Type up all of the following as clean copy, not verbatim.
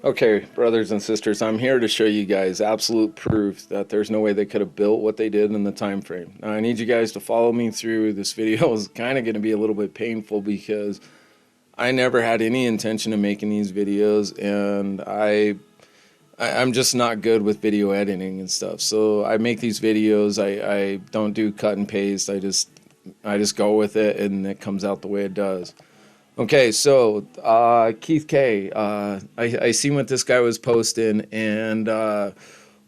Okay, brothers and sisters, I'm here to show you guys absolute proof that there's no way they could have built what they did in the time frame. Now, I need you guys to follow me through. This video is kind of going to be a little bit painful because I never had any intention of making these videos, and I'm just not good with video editing and stuff. So I make these videos. I don't do cut and paste. I just go with it, and it comes out the way it does. Okay, so Keith K, I seen what this guy was posting, and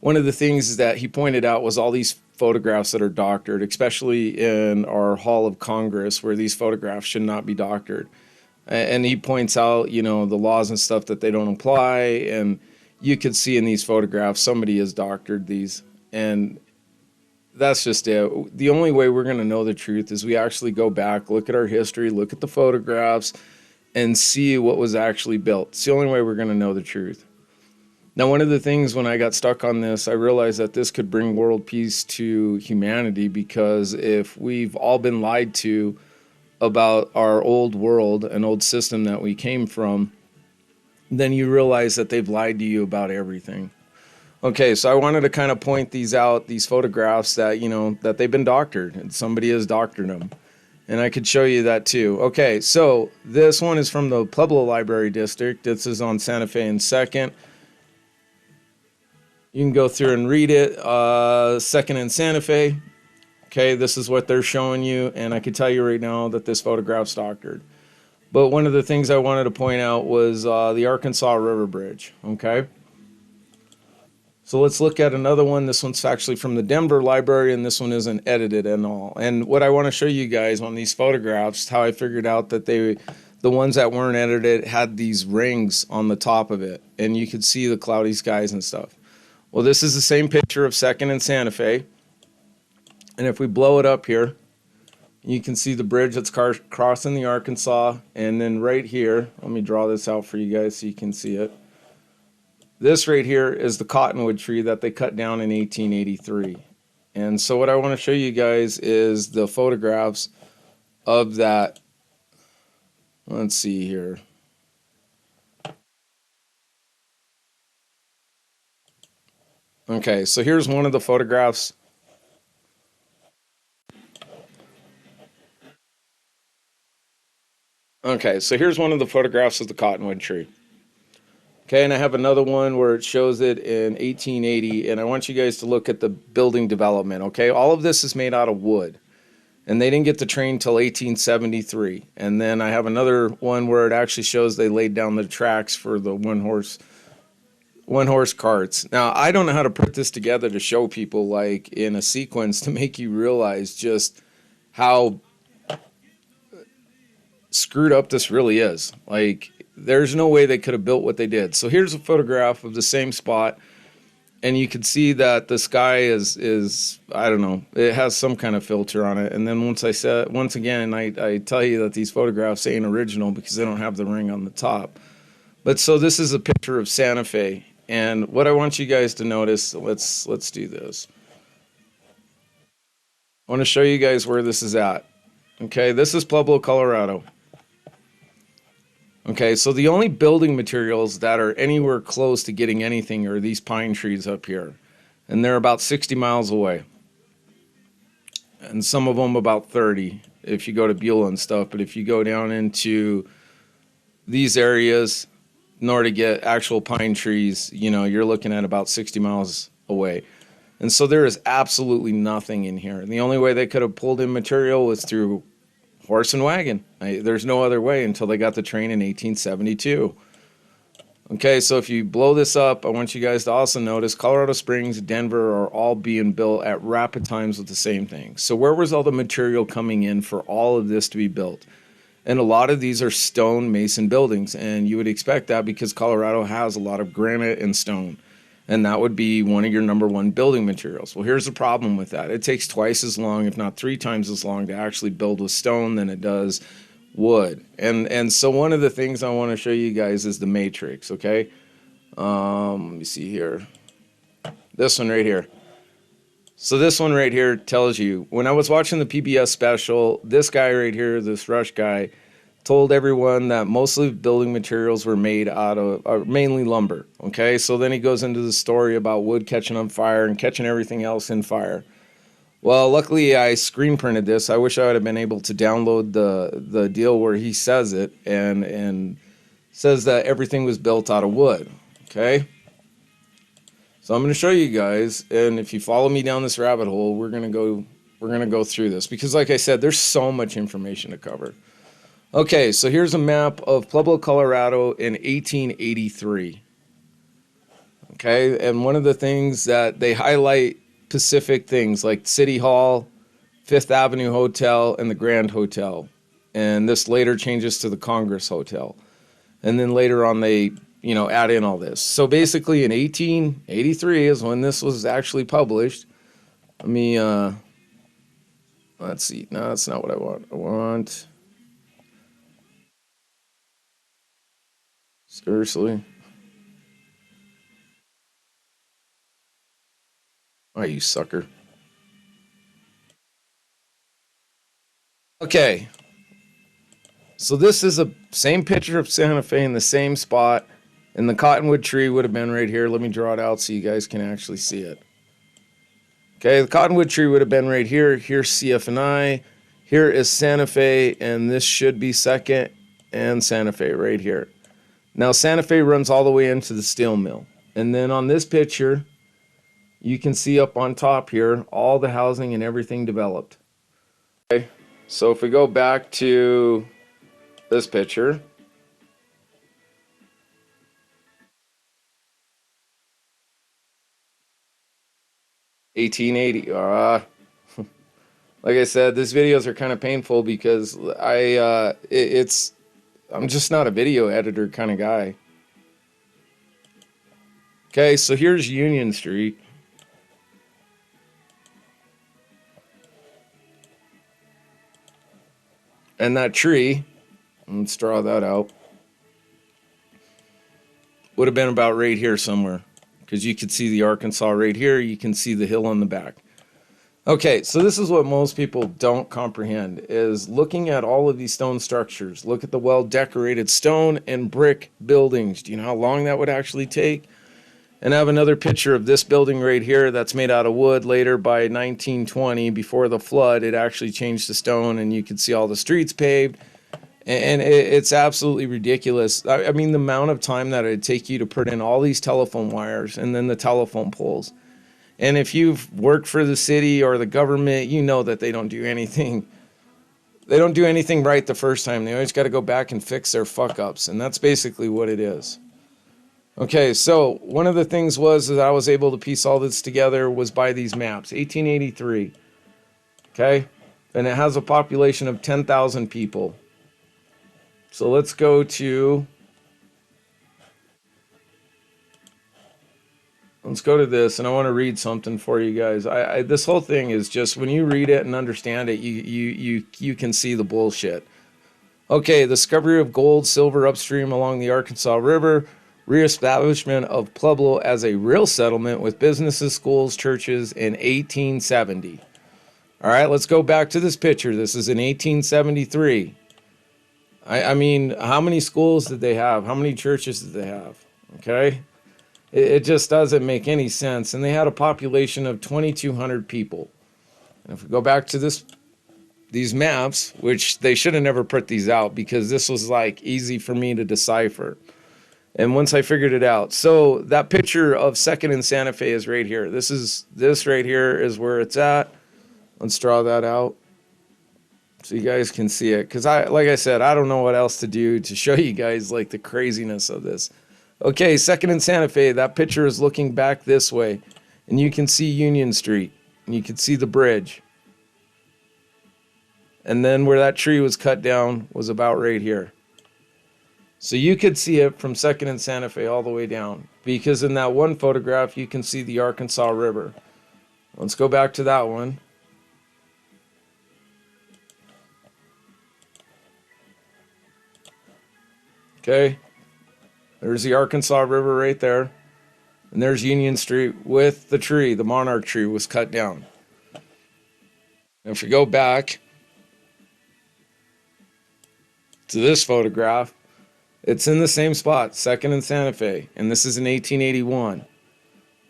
one of the things that he pointed out was all these photographs that are doctored, especially in our Hall of Congress, where these photographs should not be doctored. And he points out, the laws and stuff that they don't apply, and you could see in these photographs somebody has doctored these, and that's just it. The only way we're going to know the truth is we actually go back, look at our history, look at the photographs, and see what was actually built. It's the only way we're going to know the truth. Now, one of the things when I got stuck on this, I realized that this could bring world peace to humanity, because if we've all been lied to about our old world, an old system that we came from, then you realize that they've lied to you about everything. Okay, so I wanted to kind of point these out, these photographs that, that they've been doctored, and somebody has doctored them. And I could show you that too. Okay, so this one is from the Pueblo Library District. This is on Santa Fe and 2nd. You can go through and read it. 2nd and Santa Fe. Okay, this is what they're showing you, and I can tell you right now that this photograph's doctored. But one of the things I wanted to point out was the Arkansas River Bridge. Okay. So let's look at another one. This one's actually from the Denver Library, and this one isn't edited and all. And what I want to show you guys on these photographs, how I figured out that the ones that weren't edited had these rings on the top of it, and you could see the cloudy skies and stuff. Well, this is the same picture of 2nd and Santa Fe. And if we blow it up here, you can see the bridge that's crossing the Arkansas. And then right here, let me draw this out for you guys so you can see it. This right here is the cottonwood tree that they cut down in 1883. And so what I want to show you guys is the photographs of that. Let's see here. Okay, so here's one of the photographs. Okay, so here's one of the photographs of the cottonwood tree. Okay, and I have another one where it shows it in 1880, and I want you guys to look at the building development, okay? All of this is made out of wood, and they didn't get the train till 1873. And then I have another one where it actually shows they laid down the tracks for the one horse carts. Now, I don't know how to put this together to show people, like, in a sequence to make you realize just how screwed up this really is. Like, there's no way they could have built what they did. So here's a photograph of the same spot, and you can see that the sky is I don't know, it has some kind of filter on it. And then once again, I tell you that these photographs ain't original because they don't have the ring on the top. But so this is a picture of Santa Fe, and what I want you guys to notice, let's do this. I want to show you guys where this is at. Okay, this is Pueblo, Colorado. Okay, so the only building materials that are anywhere close to getting anything are these pine trees up here. And they're about 60 miles away. And some of them about 30 if you go to Beulah and stuff. But if you go down into these areas, in order to get actual pine trees, you're looking at about 60 miles away. And so there is absolutely nothing in here. And the only way they could have pulled in material was through horse and wagon. There's no other way until they got the train in 1872. Okay, so if you blow this up, I want you guys to also notice Colorado Springs, Denver are all being built at rapid times with the same thing. So where was all the material coming in for all of this to be built? And a lot of these are stone mason buildings, and you would expect that because Colorado has a lot of granite and stone. And that would be one of your number one building materials. Well, here's the problem with that. It takes twice as long, if not 3 times as long, to actually build with stone than it does wood. And so one of the things I want to show you guys is the matrix, okay? Let me see here. This one right here. So this one right here tells you, when I was watching the PBS special, this guy right here, this Rush guy, told everyone that most of the building materials were made out of mainly lumber. Okay, so then he goes into the story about wood catching on fire and catching everything else in fire. Well, luckily I screen printed this. I wish I would have been able to download the deal where he says it and says that everything was built out of wood. Okay, so I'm going to show you guys, and if you follow me down this rabbit hole, we're going to go through this because, like I said, there's so much information to cover. Okay, so here's a map of Pueblo, Colorado in 1883. Okay, and one of the things that they highlight specific things like City Hall, Fifth Avenue Hotel, and the Grand Hotel. And this later changes to the Congress Hotel. And then later on they, add in all this. So basically in 1883 is when this was actually published. Let me, let's see. No, that's not what I want. I want... Seriously? Oh, you sucker. Okay. So this is a same picture of Santa Fe in the same spot. And the cottonwood tree would have been right here. Let me draw it out so you guys can actually see it. Okay, the cottonwood tree would have been right here. Here's CF&I. Here is Santa Fe, and this should be Second and Santa Fe right here. Now, Santa Fe runs all the way into the steel mill. And then on this picture, you can see up on top here, all the housing and everything developed. Okay, so if we go back to this picture, $18.80. Like I said, these videos are kind of painful because I'm just not a video editor kind of guy. Okay, so here's Union Street. And that tree, let's draw that out, would have been about right here somewhere. Because you could see the Arkansas right here. You can see the hill on the back. Okay, so this is what most people don't comprehend, is looking at all of these stone structures. Look at the well-decorated stone and brick buildings. Do you know how long that would actually take? And I have another picture of this building right here that's made out of wood. Later, by 1920, before the flood, it actually changed to stone, and you can see all the streets paved. And it's absolutely ridiculous. I mean, the amount of time that it'd take you to put in all these telephone wires and then the telephone poles. And if you've worked for the city or the government, you know that they don't do anything. They don't do anything right the first time. They always got to go back and fix their fuck-ups. And that's basically what it is. Okay, so one of the things was that I was able to piece all this together was by these maps. 1883. Okay? And it has a population of 10,000 people. So let's go to this, and I want to read something for you guys. This whole thing is just, when you read it and understand it, you can see the bullshit. Okay, the discovery of gold, silver upstream along the Arkansas River, reestablishment of Pueblo as a real settlement with businesses, schools, churches in 1870. All right, let's go back to this picture. This is in 1873. I mean, how many schools did they have? How many churches did they have? Okay? It just doesn't make any sense. And they had a population of 2,200 people. And if we go back to these maps, which they should have never put these out because this was like easy for me to decipher. And once I figured it out. So that picture of Second and Santa Fe is right here. This right here is where it's at. Let's draw that out so you guys can see it. Because like I said, I don't know what else to do to show you guys like the craziness of this. Okay, Second and Santa Fe, that picture is looking back this way. And you can see Union Street. And you can see the bridge. And then where that tree was cut down was about right here. So you could see it from Second and Santa Fe all the way down. Because in that one photograph, you can see the Arkansas River. Let's go back to that one. Okay, there's the Arkansas River right there. And there's Union Street with the tree. The monarch tree was cut down. And if we go back, to this photograph. It's in the same spot, 2nd and Santa Fe, and this is in 1881.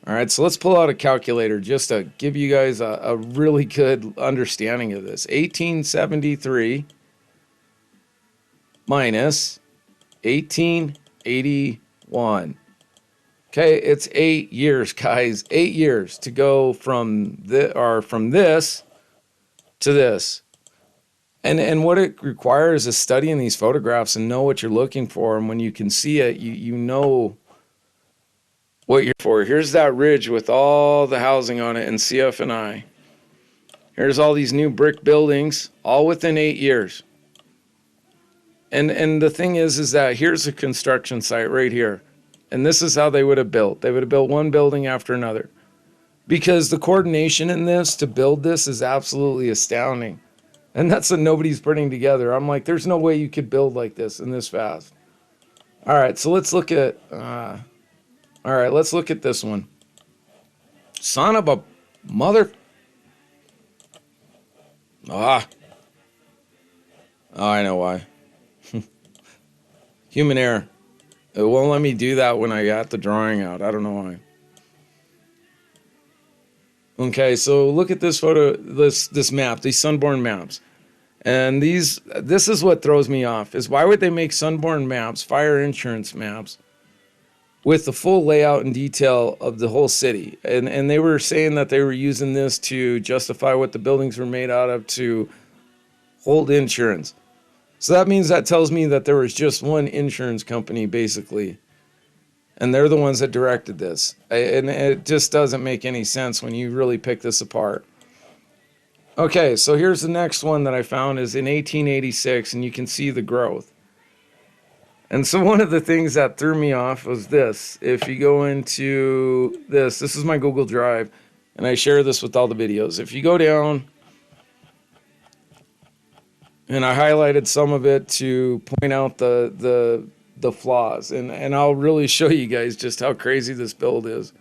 All right, so let's pull out a calculator just to give you guys a really good understanding of this. 1873 minus 1881. Okay, it's 8 years, guys. 8 years to go from this to this. And what it requires is studying these photographs and know what you're looking for. And when you can see it, you know what you're for. Here's that ridge with all the housing on it in CF&I. Here's all these new brick buildings, all within 8 years. And the thing is that here's a construction site right here. And this is how they would have built. They would have built one building after another. Because the coordination in this to build this is absolutely astounding. And that's what nobody's putting together. I'm like, there's no way you could build like this and this fast. All right, so let's look at let's look at this one. Son of a mother. Oh, I know why. Human error. It won't let me do that when I got the drawing out. I don't know why. Okay, so look at this photo, this map, these Sanborn maps. And this is what throws me off, is why would they make Sanborn maps, fire insurance maps, with the full layout and detail of the whole city? And they were saying that they were using this to justify what the buildings were made out of to hold insurance. So that tells me that there was just one insurance company, basically. And they're the ones that directed this. And it just doesn't make any sense when you really pick this apart. Okay, so here's the next one that I found is in 1886, and you can see the growth. And so one of the things that threw me off was this. If you go into this is my Google Drive, and I share this with all the videos. If you go down, and I highlighted some of it to point out the flaws, and I'll really show you guys just how crazy this build is.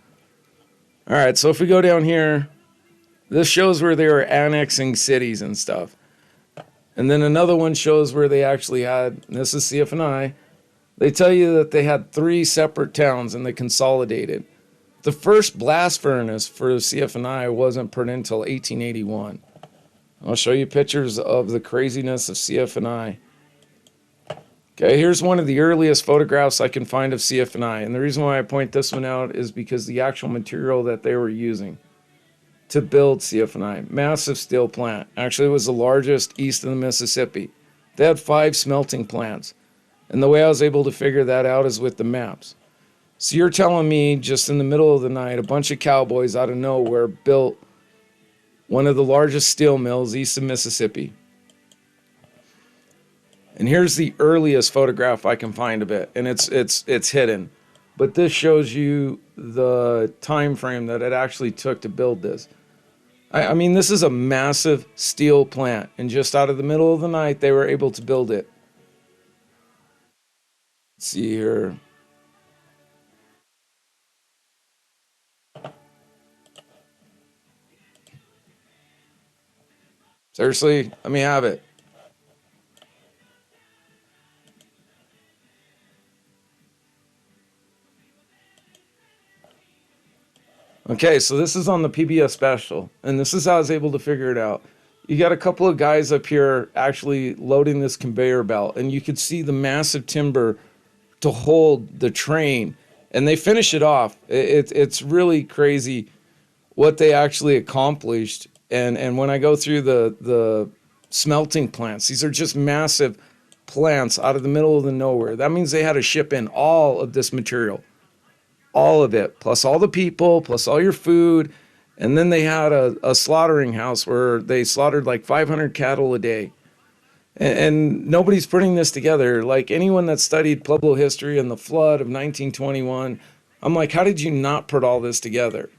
All right, so if we go down here, this shows where they were annexing cities and stuff. And then another one shows where they actually had, this is CF&I, they tell you that they had 3 separate towns and they consolidated. The first blast furnace for CF&I wasn't put in until 1881. I'll show you pictures of the craziness of CF&I. Okay, here's one of the earliest photographs I can find of CF&I. And the reason why I point this one out is because the actual material that they were using to build CF&I. Massive steel plant. Actually, it was the largest east of the Mississippi. They had 5 smelting plants. And the way I was able to figure that out is with the maps. So you're telling me just in the middle of the night, a bunch of cowboys out of nowhere built one of the largest steel mills east of Mississippi. And here's the earliest photograph I can find of it, and it's hidden. But this shows you the time frame that it actually took to build this. I mean, this is a massive steel plant, and just out of the middle of the night, they were able to build it. Let's see here. Seriously, let me have it. Okay, so this is on the PBS special, and this is how I was able to figure it out. You got a couple of guys up here actually loading this conveyor belt, and you could see the massive timber to hold the train, and they finish it off. It's really crazy what they actually accomplished. And when I go through the smelting plants, these are just massive plants out of the middle of the nowhere. That means they had to ship in all of this material. All of it, plus all the people, plus all your food. And then they had a slaughtering house where they slaughtered like 500 cattle a day. And nobody's putting this together. Like anyone that studied Pueblo history and the flood of 1921, I'm like, how did you not put all this together?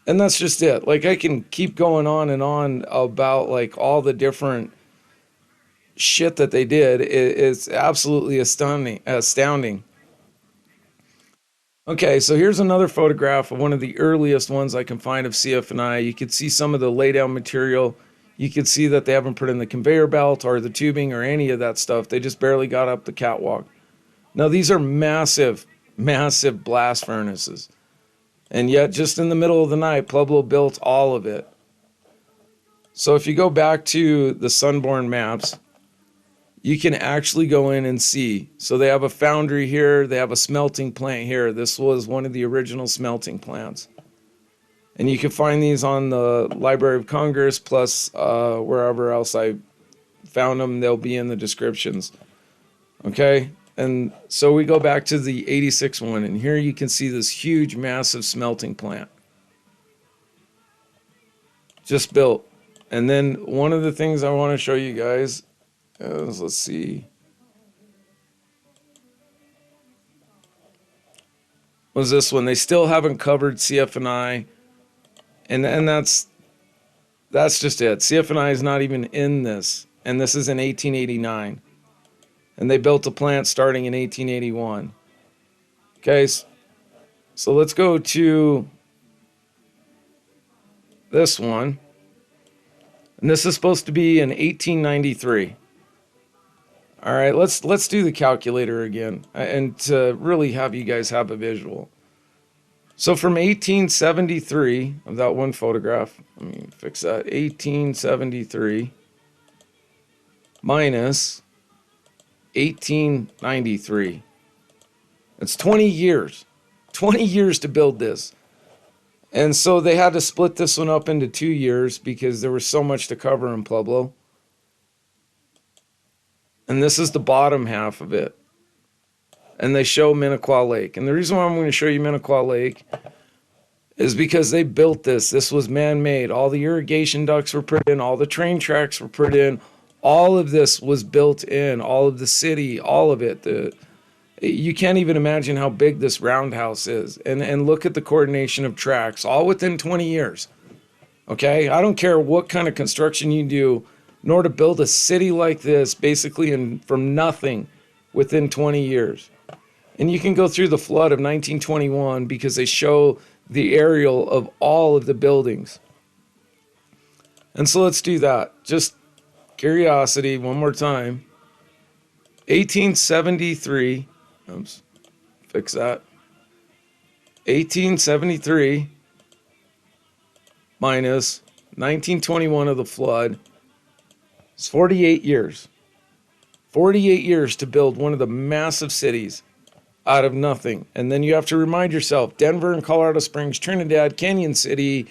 And that's just it. Like I can keep going on and on about like all the different shit that they did. It's absolutely astounding. Okay, so here's another photograph of one of the earliest ones I can find of CF&I. You can see some of the laydown material. You can see that they haven't put in the conveyor belt or the tubing or any of that stuff. They just barely got up the catwalk. Now, these are massive, massive blast furnaces. And yet, just in the middle of the night, Pueblo built all of it. So if you go back to the Sanborn maps, you can actually go in and see. So they have a foundry here. They have a smelting plant here. This was one of the original smelting plants. And you can find these on the Library of Congress, plus wherever else I found them, they'll be in the descriptions. Okay? And so we go back to the 86 one, and here you can see this huge, massive smelting plant. Just built. And then one of the things I want to show you guys is, let's see, was this one. They still haven't covered CF&I, and that's just it. CF&I is not even in this, and this is in 1889. And they built a plant starting in 1881. Okay, so let's go to this one. And this is supposed to be in 1893. All right, let's do the calculator again, and to really have you guys have a visual. So from 1873, of that one photograph, let me fix that, 1873 minus 1893. It's 20 years. 20 years to build this. And so they had to split this one up into 2 years because there was so much to cover in Pueblo. And this is the bottom half of it. And they show Minnequa Lake. And the reason why I'm going to show you Minnequa Lake is because they built this. This was man-made. All the irrigation ducts were put in. All the train tracks were put in. All of this was built in, all of the city, all of it. You can't even imagine how big this roundhouse is. And look at the coordination of tracks, all within 20 years. Okay? I don't care what kind of construction you do, nor to build a city like this, basically from nothing, within 20 years. And you can go through the flood of 1921 because they show the aerial of all of the buildings. And so let's do that. Just curiosity, one more time. 1873, oops, fix that. 1873 minus 1921 of the flood is 48 years. 48 years to build one of the massive cities out of nothing. And then you have to remind yourself, Denver and Colorado Springs, Trinidad, Canyon City,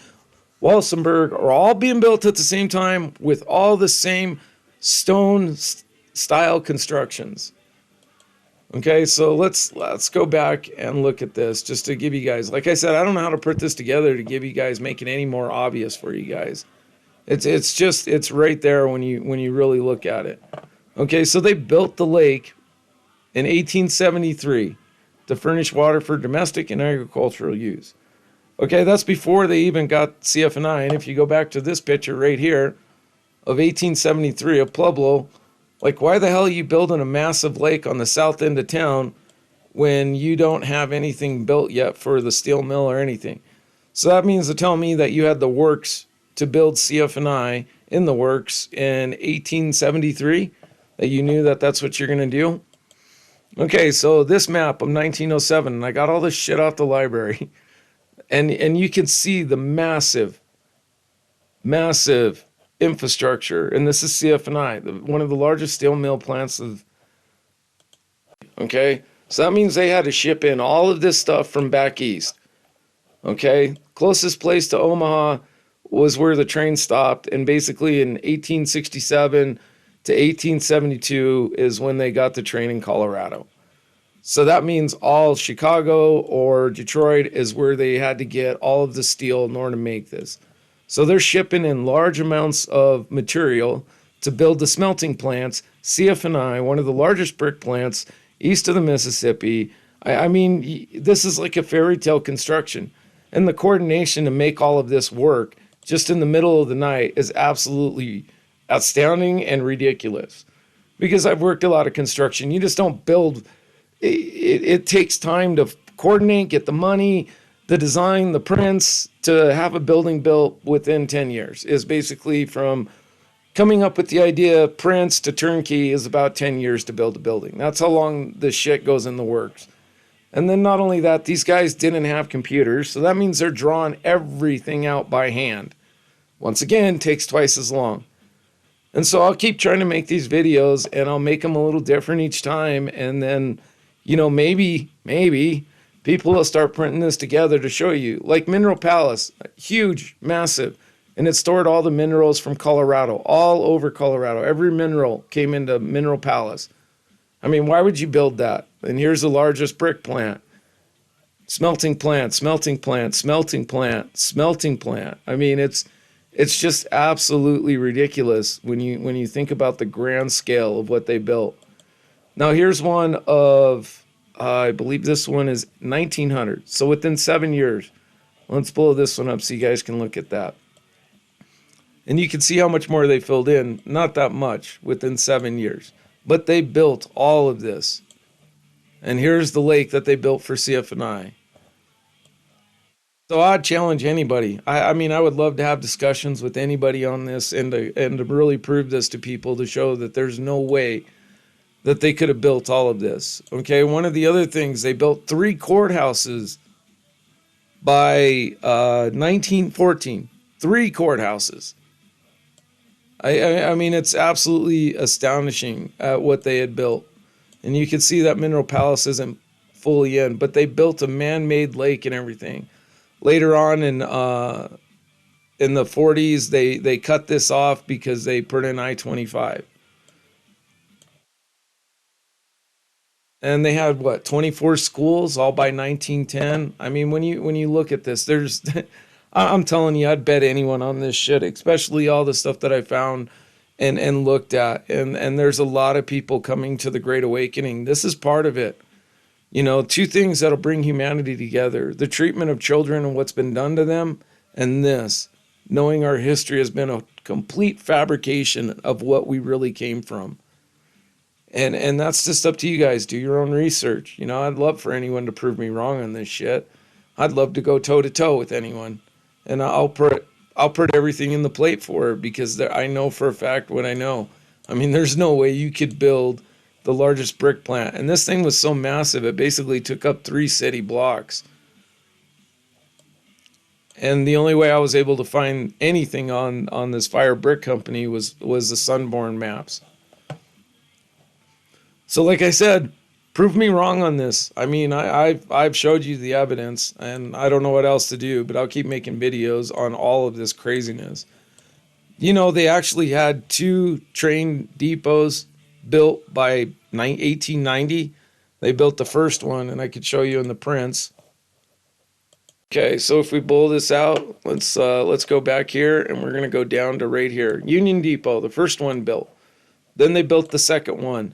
Walsenburg are all being built at the same time with all the same stone style constructions. Okay, so let's go back and look at this just to give you guys, like I said, I don't know how to put this together to give you guys, make it any more obvious for you guys. It's right there when you really look at it. Okay, so they built the lake in 1873 to furnish water for domestic and agricultural use. Okay, that's before they even got CF&I. And if you go back to this picture right here of 1873 of Pueblo, like, why the hell are you building a massive lake on the south end of town when you don't have anything built yet for the steel mill or anything? So that means to tell me that you had the works to build CF&I in the works in 1873, that you knew that that's what you're going to do? Okay, so this map of 1907, and I got all this shit off the library, and you can see the massive, massive infrastructure, and this is CF&I, one of the largest steel mill plants of. Okay, so that means they had to ship in all of this stuff from back east. Okay, closest place to Omaha was where the train stopped, and basically in 1867 to 1872 is when they got the train in Colorado. So that means all Chicago or Detroit is where they had to get all of the steel in order to make this. So they're shipping in large amounts of material to build the smelting plants. CF&I, one of the largest brick plants east of the Mississippi. I mean, this is like a fairy tale construction. And the coordination to make all of this work just in the middle of the night is absolutely astounding and ridiculous. Because I've worked a lot of construction. You just don't build. It takes time to coordinate, get the money, the design, the prints, to have a building built within 10 years is basically from Coming up with the idea, prints to turnkey is about 10 years to build a building. That's how long this shit goes in the works. And then not only that, these guys didn't have computers, so that means they're drawing everything out by hand. Once again, takes twice as long. And so I'll keep trying to make these videos, and I'll make them a little different each time. And then, maybe people will start printing this together to show you. Like Mineral Palace, huge, massive. And it stored all the minerals from Colorado, all over Colorado. Every mineral came into Mineral Palace. I mean, why would you build that? And here's the largest brick plant. Smelting plant, smelting plant, smelting plant, smelting plant. I mean, it's just absolutely ridiculous when you think about the grand scale of what they built. Now here's one of I believe this one is 1900. So within 7 years. Let's blow this one up so you guys can look at that. And you can see how much more they filled in. Not that much within 7 years. But they built all of this. And here's the lake that they built for CFNI. So I'd challenge anybody. I mean, I would love to have discussions with anybody on this and to really prove this to people, to show that there's no way that they could have built all of this. Okay, one of the other things, they built 3 courthouses by 1914. 3 courthouses. I mean, it's absolutely astonishing at what they had built. And you can see that Mineral Palace isn't fully in, but they built a man-made lake and everything. Later on in the 40s, they cut this off because they put in I-25. And they had, what, 24 schools all by 1910? I mean, when you look at this, there's... I'm telling you, I'd bet anyone on this shit, especially all the stuff that I found and looked at. And there's a lot of people coming to the Great Awakening. This is part of it. 2 things that'll bring humanity together: the treatment of children and what's been done to them, and this, knowing our history has been a complete fabrication of what we really came from. And that's just up to you guys. Do your own research. I'd love for anyone to prove me wrong on this shit. I'd love to go toe to toe with anyone. And I'll put everything in the plate for her, because I know for a fact what I know. I mean, there's no way you could build the largest brick plant. And this thing was so massive, it basically took up 3 city blocks. And the only way I was able to find anything on this Fire Brick Company was the Sanborn maps. So like I said, prove me wrong on this. I mean, I've showed you the evidence, and I don't know what else to do, but I'll keep making videos on all of this craziness. They actually had 2 train depots built by 1890. They built the first one, and I could show you in the prints. Okay, so if we blow this out, let's go back here, and we're gonna go down to right here. Union Depot, the first one built. Then they built the second one.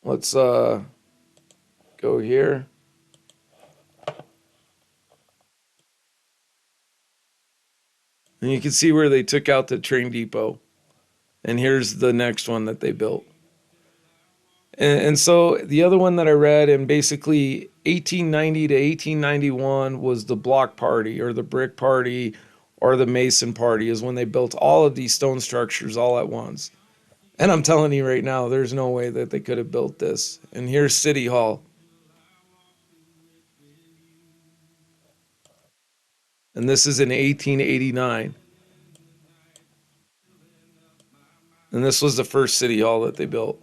Let's go here. And you can see where they took out the train depot. And here's the next one that they built. And so the other one that I read, and basically 1890 to 1891 was the block party, or the brick party, or the mason party, is when they built all of these stone structures all at once. And I'm telling you right now, there's no way that they could have built this. And here's City Hall. And this is in 1889. And this was the first City Hall that they built.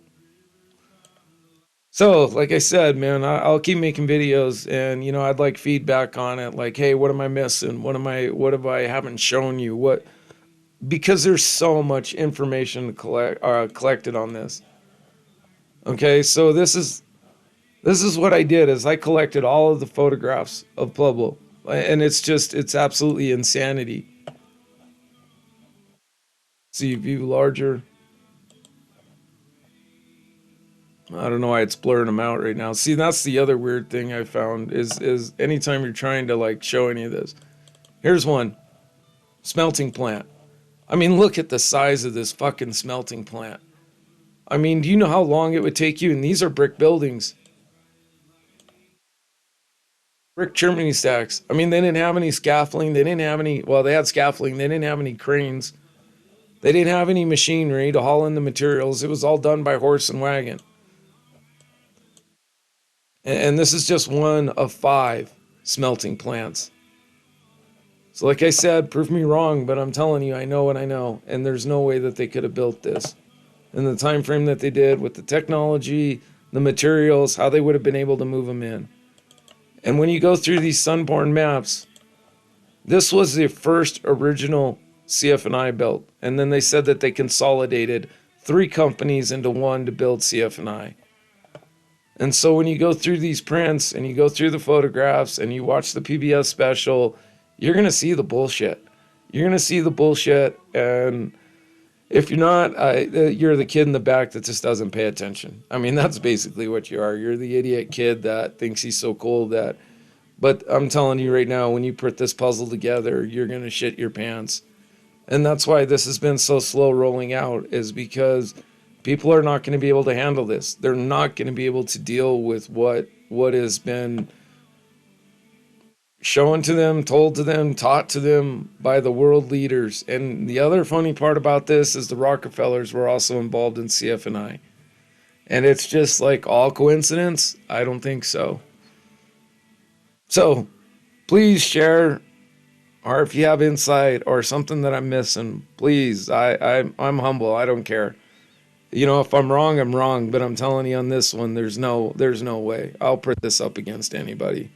So, like I said, man, I'll keep making videos, and I'd like feedback on it. Like, hey, what am I missing? What have I haven't shown you? Because there's so much information collected on this. Okay, so this is what I did, is I collected all of the photographs of Pueblo, and it's absolutely insanity. See, view larger. I don't know why it's blurring them out right now. See, that's the other weird thing I found is anytime you're trying to show any of this. Here's one. Smelting plant. I mean, look at the size of this fucking smelting plant. I mean, do you know how long it would take you? And these are brick buildings. brick chimney stacks. I mean, they didn't have any scaffolding. They didn't have any, well, they had scaffolding. They didn't have any cranes. They didn't have any machinery to haul in the materials. It was all done by horse and wagon. And this is just one of 5 smelting plants. So, like I said, prove me wrong, but I'm telling you, I know what I know. And there's no way that they could have built this in the time frame that they did with the technology, the materials, how they would have been able to move them in. And when you go through these Sanborn maps, this was the first original CF&I built. And then they said that they consolidated 3 companies into one to build CF&I. And so when you go through these prints and you go through the photographs and you watch the PBS special, you're going to see the bullshit. You're going to see the bullshit. And if you're not, you're the kid in the back that just doesn't pay attention. I mean, that's basically what you are. You're the idiot kid that thinks he's so cool that. But I'm telling you right now, when you put this puzzle together, you're going to shit your pants. And that's why this has been so slow rolling out, is because people are not going to be able to handle this. They're not going to be able to deal with what has been shown to them, told to them, taught to them by the world leaders. And the other funny part about this is the Rockefellers were also involved in CF&I. And it's just like all coincidence? I don't think so. So please share, or if you have insight or something that I'm missing, please. I'm humble. I don't care. You know, if I'm wrong, I'm wrong. But I'm telling you on this one, there's no way. I'll put this up against anybody.